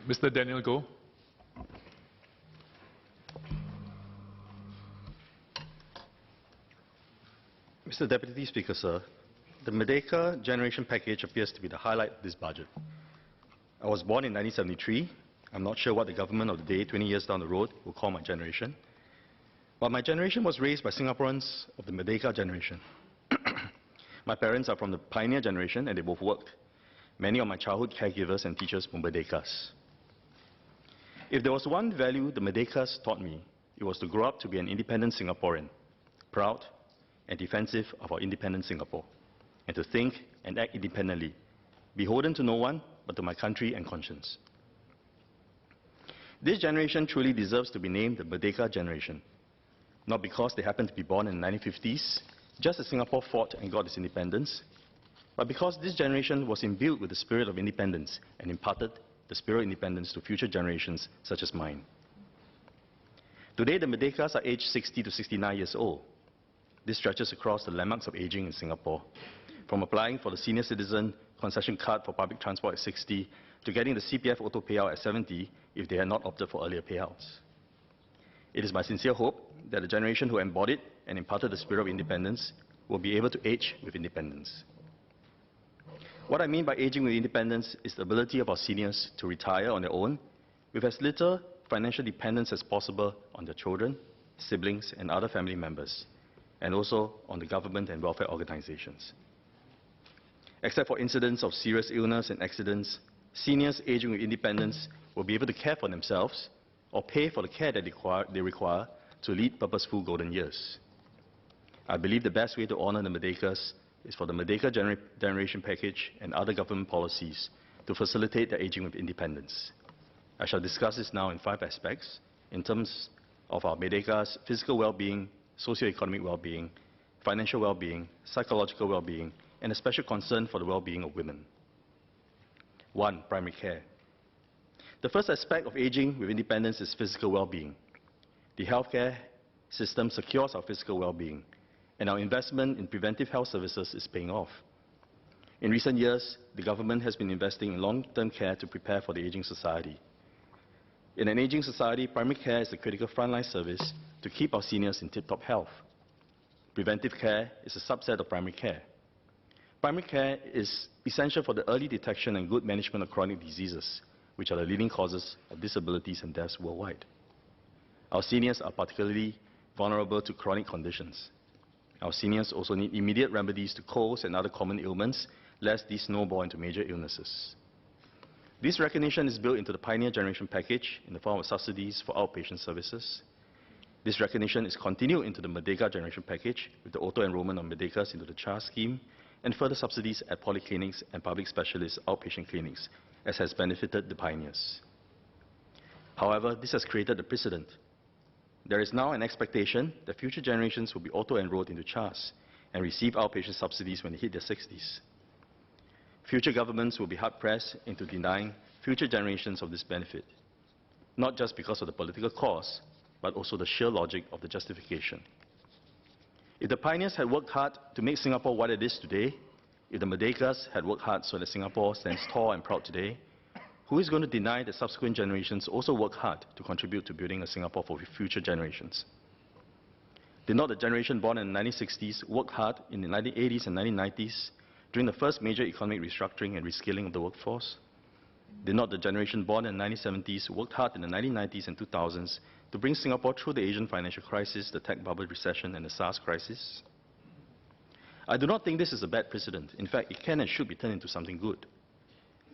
Mr. Daniel Goh. Mr. Deputy Speaker, sir, the Merdeka generation package appears to be the highlight of this budget. I was born in 1973. I'm not sure what the government of the day, 20 years down the road, will call my generation. But my generation was raised by Singaporeans of the Merdeka generation. My parents are from the pioneer generation and they both worked. Many of my childhood caregivers and teachers were Merdekas. If there was one value the Merdekas taught me, it was to grow up to be an independent Singaporean, proud and defensive of our independent Singapore, and to think and act independently, beholden to no one but to my country and conscience. This generation truly deserves to be named the Merdeka generation, not because they happened to be born in the 1950s, just as Singapore fought and got its independence, but because this generation was imbued with the spirit of independence and imparted the spirit of independence to future generations such as mine. Today, the Merdekas are aged 60 to 69 years old. This stretches across the landmarks of aging in Singapore, from applying for the senior citizen concession card for public transport at 60 to getting the CPF auto payout at 70 if they had not opted for earlier payouts. It is my sincere hope that the generation who embodied and imparted the spirit of independence will be able to age with independence. What I mean by aging with independence is the ability of our seniors to retire on their own with as little financial dependence as possible on their children, siblings, and other family members, and also on the government and welfare organizations. Except for incidents of serious illness and accidents, seniors aging with independence will be able to care for themselves or pay for the care that they require to lead purposeful golden years. I believe the best way to honor the Merdekas is for the Merdeka generation package and other government policies to facilitate their aging with independence. I shall discuss this now in 5 aspects in terms of our Merdeka's physical well-being, socio-economic well-being, financial well-being, psychological well-being, and a special concern for the well-being of women. 1. Primary care. The first aspect of aging with independence is physical well-being. The healthcare system secures our physical well-being, and our investment in preventive health services is paying off. In recent years, the government has been investing in long-term care to prepare for the aging society. In an aging society, primary care is the critical frontline service to keep our seniors in tip-top health. Preventive care is a subset of primary care. Primary care is essential for the early detection and good management of chronic diseases, which are the leading causes of disabilities and deaths worldwide. Our seniors are particularly vulnerable to chronic conditions. Our seniors also need immediate remedies to colds and other common ailments, lest these snowball into major illnesses. This recognition is built into the Pioneer Generation package in the form of subsidies for outpatient services. This recognition is continued into the Merdeka Generation package with the auto-enrollment of Merdekas into the CHAR scheme and further subsidies at polyclinics and public specialist outpatient clinics, as has benefited the pioneers. However, this has created a precedent. There is now an expectation that future generations will be auto-enrolled into CHARs and receive outpatient subsidies when they hit their 60s. Future governments will be hard-pressed into denying future generations of this benefit, not just because of the political cause, but also the sheer logic of the justification. If the pioneers had worked hard to make Singapore what it is today, if the Merdekas had worked hard so that Singapore stands tall and proud today, who is going to deny that subsequent generations also work hard to contribute to building a Singapore for future generations? Did not the generation born in the 1960s work hard in the 1980s and 1990s during the first major economic restructuring and reskilling of the workforce? Did not the generation born in the 1970s work hard in the 1990s and 2000s to bring Singapore through the Asian financial crisis, the tech bubble recession, and the SARS crisis? I do not think this is a bad precedent. In fact, it can and should be turned into something good.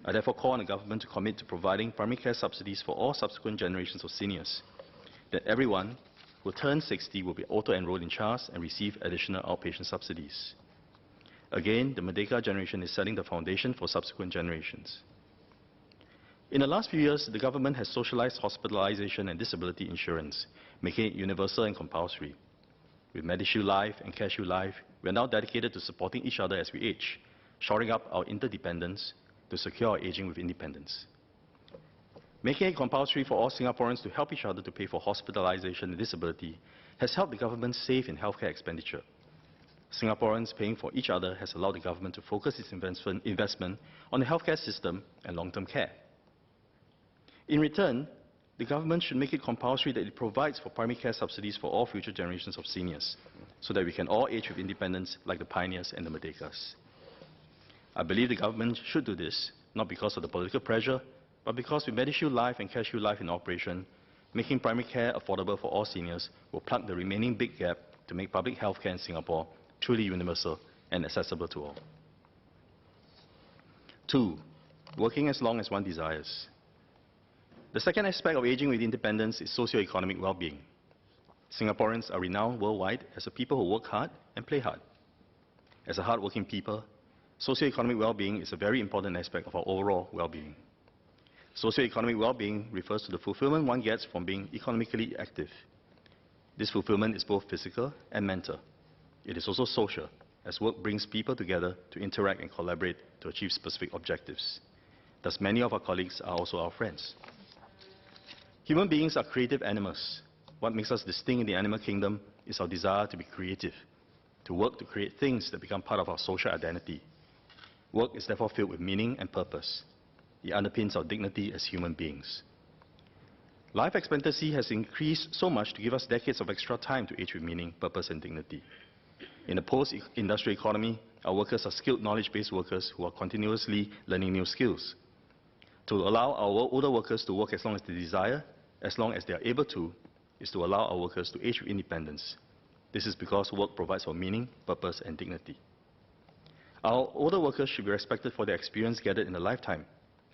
I therefore call on the government to commit to providing primary care subsidies for all subsequent generations of seniors, that everyone who turns 60 will be auto-enrolled in CHARs and receive additional outpatient subsidies. Again, the Merdeka generation is setting the foundation for subsequent generations. In the last few years, the government has socialized hospitalization and disability insurance, making it universal and compulsory. With MediShield Life and CareShield Life, we are now dedicated to supporting each other as we age, shoring up our interdependence to secure our aging with independence. Making it compulsory for all Singaporeans to help each other to pay for hospitalization and disability has helped the government save in healthcare expenditure. Singaporeans paying for each other has allowed the government to focus its investment on the healthcare system and long-term care. In return, the government should make it compulsory that it provides for primary care subsidies for all future generations of seniors, so that we can all age with independence like the pioneers and the Merdekas. I believe the government should do this, not because of the political pressure, but because with MediShield Life and CareShield Life in operation, making primary care affordable for all seniors will plug the remaining big gap to make public health care in Singapore truly universal and accessible to all. 2, working as long as one desires. The second aspect of aging with independence is socio-economic well-being. Singaporeans are renowned worldwide as a people who work hard and play hard. As a hard-working people, socio-economic well-being is a very important aspect of our overall well-being. Socio-economic well-being refers to the fulfillment one gets from being economically active. This fulfillment is both physical and mental. It is also social, as work brings people together to interact and collaborate to achieve specific objectives. Thus, many of our colleagues are also our friends. Human beings are creative animals. What makes us distinct in the animal kingdom is our desire to be creative, to work to create things that become part of our social identity. Work is therefore filled with meaning and purpose. It underpins our dignity as human beings. Life expectancy has increased so much to give us decades of extra time to age with meaning, purpose, and dignity. In a post-industrial economy, our workers are skilled knowledge-based workers who are continuously learning new skills. To allow our older workers to work as long as they desire, as long as they are able to, is to allow our workers to age with independence. This is because work provides for meaning, purpose, and dignity. Our older workers should be respected for their experience gathered in a lifetime,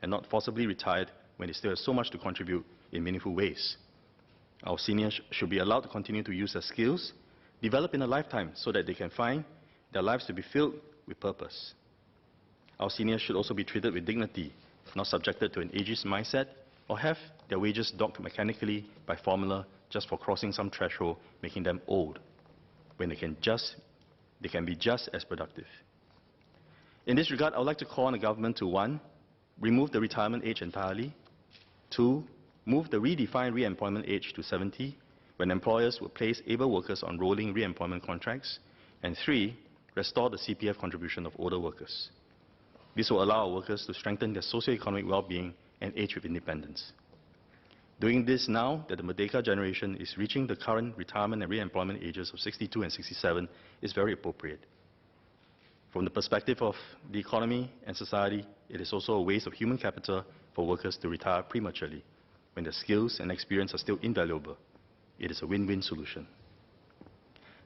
and not forcibly retired when they still have so much to contribute in meaningful ways. Our seniors should be allowed to continue to use their skills, develop in a lifetime, so that they can find their lives to be filled with purpose. Our seniors should also be treated with dignity, not subjected to an ageist mindset, or have their wages docked mechanically by formula just for crossing some threshold, making them old, when they can be just as productive. In this regard, I would like to call on the government to 1, remove the retirement age entirely, 2, move the redefined re-employment age to 70, when employers will place able workers on rolling re-employment contracts, and 3, restore the CPF contribution of older workers. This will allow our workers to strengthen their socio-economic well-being and age with independence. Doing this now that the Merdeka generation is reaching the current retirement and re-employment ages of 62 and 67 is very appropriate. From the perspective of the economy and society, it is also a waste of human capital for workers to retire prematurely, when their skills and experience are still invaluable. It is a win-win solution.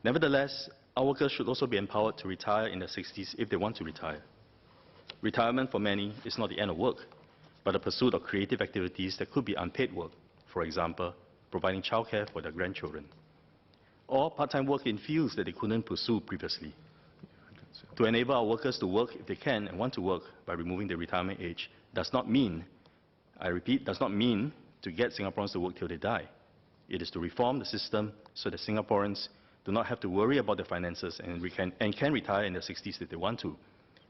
Nevertheless, our workers should also be empowered to retire in their 60s if they want to retire. Retirement for many is not the end of work, but a pursuit of creative activities that could be unpaid work, for example, providing childcare for their grandchildren, or part-time work in fields that they couldn't pursue previously. To enable our workers to work if they can and want to work by removing the retirement age does not mean, I repeat, does not mean to get Singaporeans to work till they die. It is to reform the system so that Singaporeans do not have to worry about their finances and can retire in their 60s if they want to,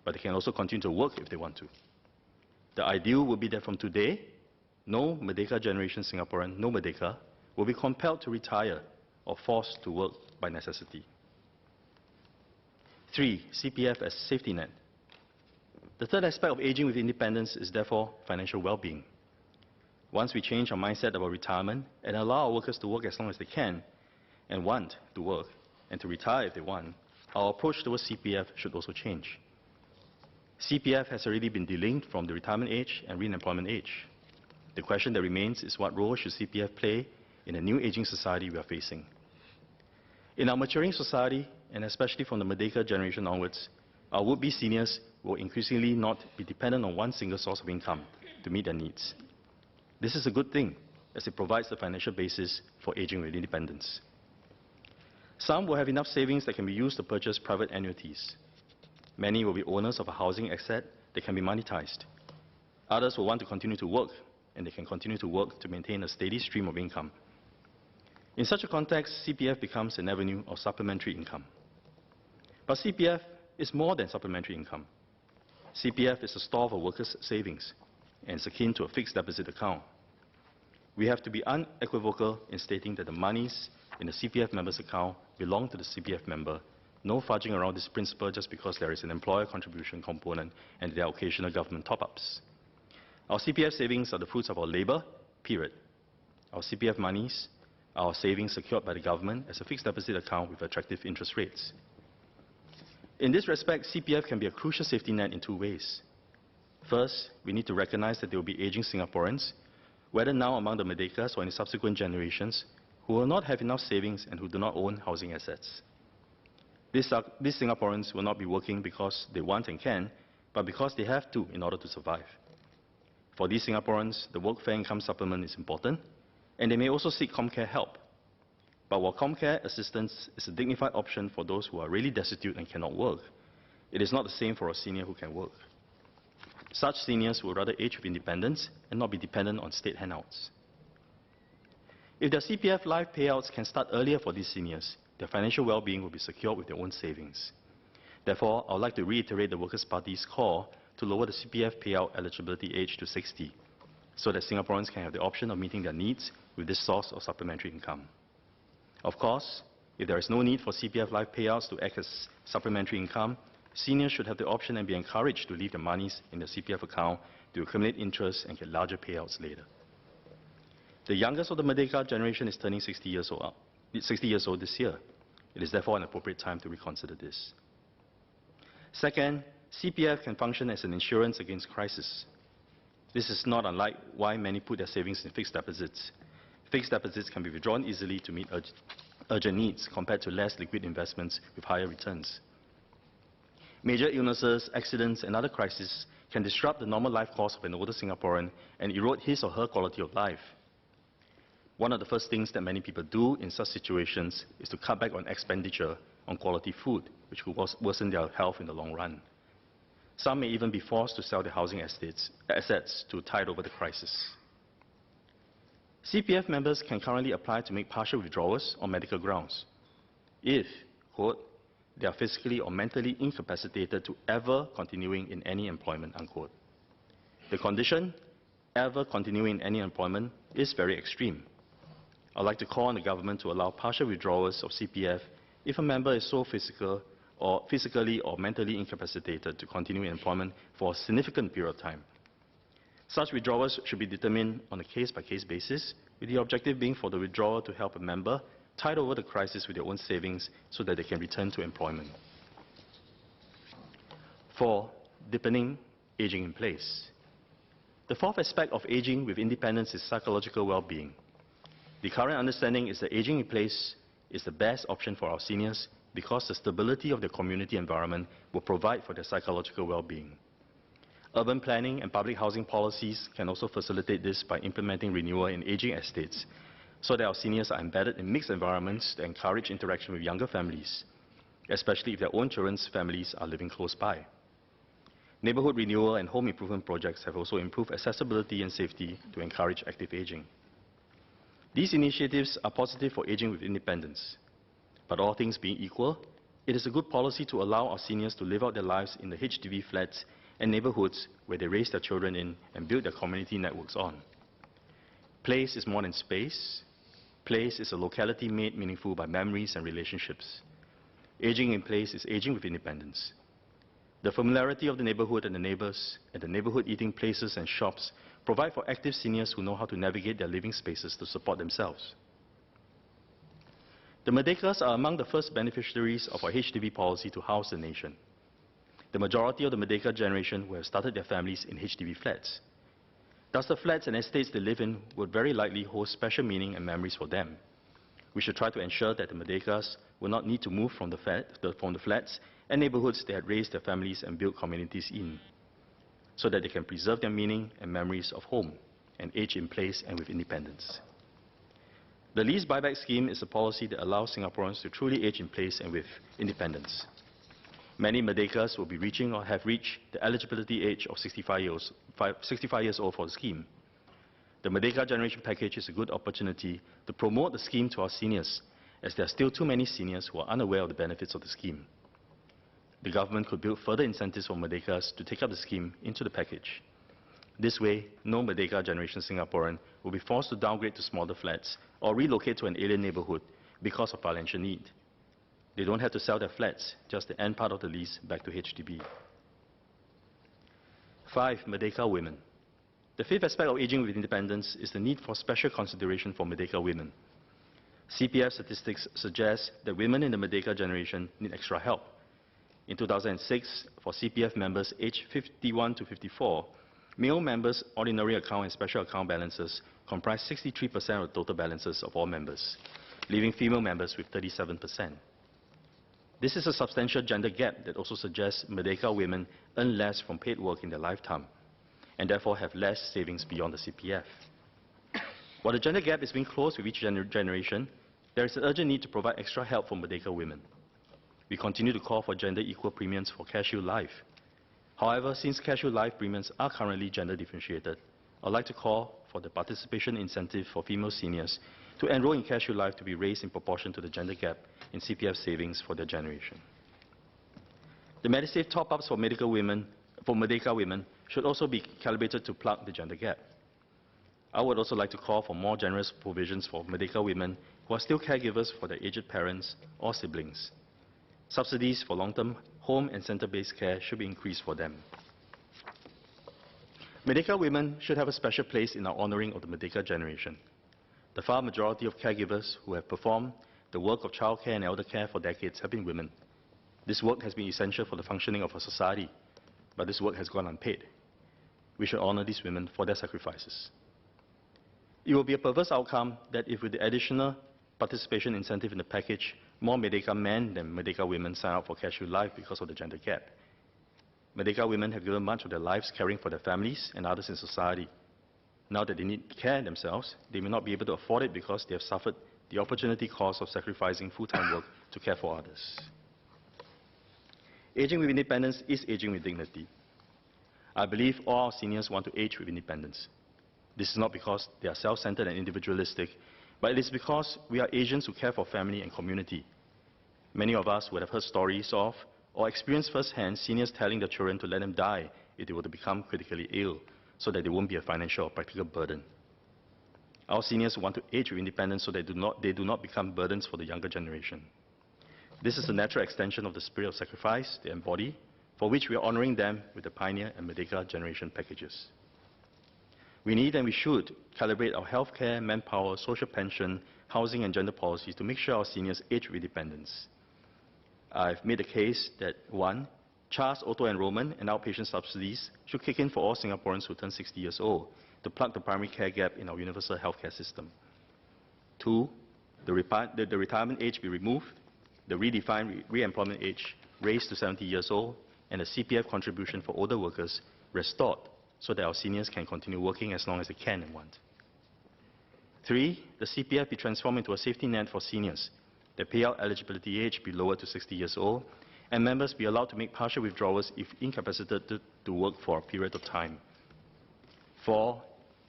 but they can also continue to work if they want to. The ideal would be that from today, no Merdeka generation Singaporean, no Merdeka, will be compelled to retire or forced to work by necessity. 3, CPF as safety net. The third aspect of aging with independence is therefore financial well-being. Once we change our mindset about retirement and allow our workers to work as long as they can and want to work and to retire if they want, our approach towards CPF should also change. CPF has already been delinked from the retirement age and re-employment age. The question that remains is what role should CPF play in the new aging society we are facing? In our maturing society, and especially from the Merdeka generation onwards, our would-be seniors will increasingly not be dependent on one single source of income to meet their needs. This is a good thing, as it provides the financial basis for aging with independence. Some will have enough savings that can be used to purchase private annuities. Many will be owners of a housing asset that can be monetized. Others will want to continue to work, and they can continue to work to maintain a steady stream of income. In such a context, CPF becomes an avenue of supplementary income. But CPF is more than supplementary income. CPF is a store for workers' savings, and it's akin to a fixed deposit account. We have to be unequivocal in stating that the monies in the CPF member's account belong to the CPF member. No fudging around this principle just because there is an employer contribution component and there are occasional government top-ups. Our CPF savings are the fruits of our labor period. Our CPF monies, our savings secured by the government as a fixed deposit account with attractive interest rates. In this respect, CPF can be a crucial safety net in two ways. First, we need to recognize that there will be aging Singaporeans, whether now among the Merdekas or in subsequent generations, who will not have enough savings and who do not own housing assets. These Singaporeans will not be working because they want and can, but because they have to in order to survive. For these Singaporeans, the workfare income supplement is important, and they may also seek ComCare help. But while ComCare assistance is a dignified option for those who are really destitute and cannot work, it is not the same for a senior who can work. Such seniors will rather age with independence and not be dependent on state handouts. If their CPF life payouts can start earlier for these seniors, their financial well-being will be secured with their own savings. Therefore, I would like to reiterate the Workers' Party's call to lower the CPF payout eligibility age to 60, so that Singaporeans can have the option of meeting their needs with this source of supplementary income. Of course, if there is no need for CPF life payouts to act as supplementary income, seniors should have the option and be encouraged to leave their monies in their CPF account to accumulate interest and get larger payouts later. The youngest of the Merdeka generation is turning 60 years old this year. It is therefore an appropriate time to reconsider this. Second, CPF can function as an insurance against crisis. This is not unlike why many put their savings in fixed deposits. Fixed deposits can be withdrawn easily to meet urgent needs compared to less liquid investments with higher returns. Major illnesses, accidents, and other crises can disrupt the normal life course of an older Singaporean and erode his or her quality of life. One of the first things that many people do in such situations is to cut back on expenditure on quality food, which could worsen their health in the long run. Some may even be forced to sell their housing assets to tide over the crisis. CPF members can currently apply to make partial withdrawals on medical grounds if, quote, they are physically or mentally incapacitated to ever continuing in any employment, unquote. The condition, ever continuing in any employment, is very extreme. I'd like to call on the government to allow partial withdrawals of CPF if a member is so physically or mentally incapacitated to continue in employment for a significant period of time. Such withdrawals should be determined on a case-by-case basis, with the objective being for the withdrawal to help a member tide over the crisis with their own savings so that they can return to employment. 4. Deepening aging in place. The fourth aspect of aging with independence is psychological well-being. The current understanding is that aging in place is the best option for our seniors because the stability of their community environment will provide for their psychological well-being. Urban planning and public housing policies can also facilitate this by implementing renewal in aging estates so that our seniors are embedded in mixed environments that encourage interaction with younger families, especially if their own children's families are living close by. Neighborhood renewal and home improvement projects have also improved accessibility and safety to encourage active aging. These initiatives are positive for aging with independence. But all things being equal, it is a good policy to allow our seniors to live out their lives in the HDB flats and neighborhoods where they raise their children in and build their community networks on. Place is more than space. Place is a locality made meaningful by memories and relationships. Aging in place is aging with independence. The familiarity of the neighborhood and the neighbors, and the neighborhood eating places and shops provide for active seniors who know how to navigate their living spaces to support themselves. The Merdekas are among the first beneficiaries of our HDB policy to house the nation. The majority of the Merdeka generation will have started their families in HDB flats. Thus, the flats and estates they live in would very likely hold special meaning and memories for them. We should try to ensure that the Merdekas will not need to move from the flats and neighborhoods they had raised their families and built communities in, so that they can preserve their meaning and memories of home and age in place and with independence. The lease buyback scheme is a policy that allows Singaporeans to truly age in place and with independence. Many Merdekas will be reaching or have reached the eligibility age of 65 years old for the scheme. The Merdeka Generation Package is a good opportunity to promote the scheme to our seniors, as there are still too many seniors who are unaware of the benefits of the scheme. The government could build further incentives for Merdekas to take up the scheme into the package. This way, no Merdeka Generation Singaporean will be forced to downgrade to smaller flats or relocate to an alien neighborhood because of financial need. They don't have to sell their flats, just the end part of the lease back to HDB. 5. Merdeka women. The fifth aspect of aging with independence is the need for special consideration for Merdeka women. CPF statistics suggest that women in the Merdeka generation need extra help. In 2006, for CPF members aged 51 to 54, male members' ordinary account and special account balances comprise 63% of the total balances of all members, leaving female members with 37%. This is a substantial gender gap that also suggests Merdeka women earn less from paid work in their lifetime, and therefore have less savings beyond the CPF. While the gender gap is being closed with each generation, there is an urgent need to provide extra help for Merdeka women. We continue to call for gender-equal premiums for CareShield Life. However, since CareShield Life premiums are currently gender differentiated, I'd like to call for the participation incentive for female seniors to enroll in CareShield Life to be raised in proportion to the gender gap in CPF savings for their generation. The Medisave top-ups for Merdeka women should also be calibrated to plug the gender gap. I would also like to call for more generous provisions for Merdeka women who are still caregivers for their aged parents or siblings. Subsidies for long-term home and center-based care should be increased for them. Merdeka women should have a special place in our honouring of the Merdeka generation. The far majority of caregivers who have performed the work of childcare and elder care for decades have been women. This work has been essential for the functioning of our society, but this work has gone unpaid. We should honour these women for their sacrifices. It will be a perverse outcome that if with the additional participation incentive in the package, more Merdeka men than Merdeka women sign up for CareShield Life because of the gender gap. Merdeka women have given much of their lives caring for their families and others in society. Now that they need care themselves, they may not be able to afford it because they have suffered the opportunity cost of sacrificing full-time work to care for others. Aging with independence is aging with dignity. I believe all our seniors want to age with independence. This is not because they are self-centered and individualistic, but it is because we are Asians who care for family and community. Many of us would have heard stories of or experienced firsthand seniors telling their children to let them die if they were to become critically ill, so that they won't be a financial or practical burden. Our seniors want to age with independence so that they do not become burdens for the younger generation. This is a natural extension of the spirit of sacrifice they embody, for which we are honouring them with the Pioneer and Merdeka generation packages. We need and we should calibrate our healthcare, manpower, social pension, housing and gender policies to make sure our seniors age with independence. I've made the case that 1. CHAR's auto-enrollment and outpatient subsidies should kick in for all Singaporeans who turn 60 years old to plug the primary care gap in our universal healthcare system. 2. The retirement age be removed, the redefined re-employment age raised to 70 years old, and the CPF contribution for older workers restored so that our seniors can continue working as long as they can and want. 3. The CPF be transformed into a safety net for seniors. The payout eligibility age be lowered to 60 years old, and members be allowed to make partial withdrawals if incapacitated to work for a period of time. 4.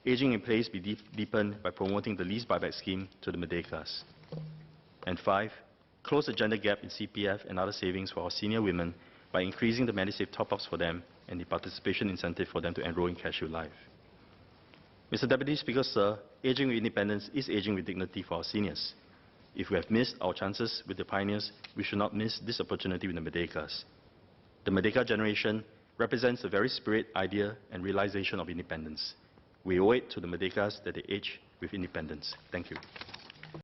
Aging in place be deepened by promoting the lease buyback scheme to the Merdekas. And 5. Close the gender gap in CPF and other savings for our senior women by increasing the Medisave top-ups for them and the participation incentive for them to enroll in CareShield Life. Mr. Deputy Speaker, sir, aging with independence is aging with dignity for our seniors. If we have missed our chances with the pioneers, we should not miss this opportunity with the Merdekas. The Merdeka generation represents the very spirit, idea, and realization of independence. We owe it to the Merdekas that they age with independence. Thank you.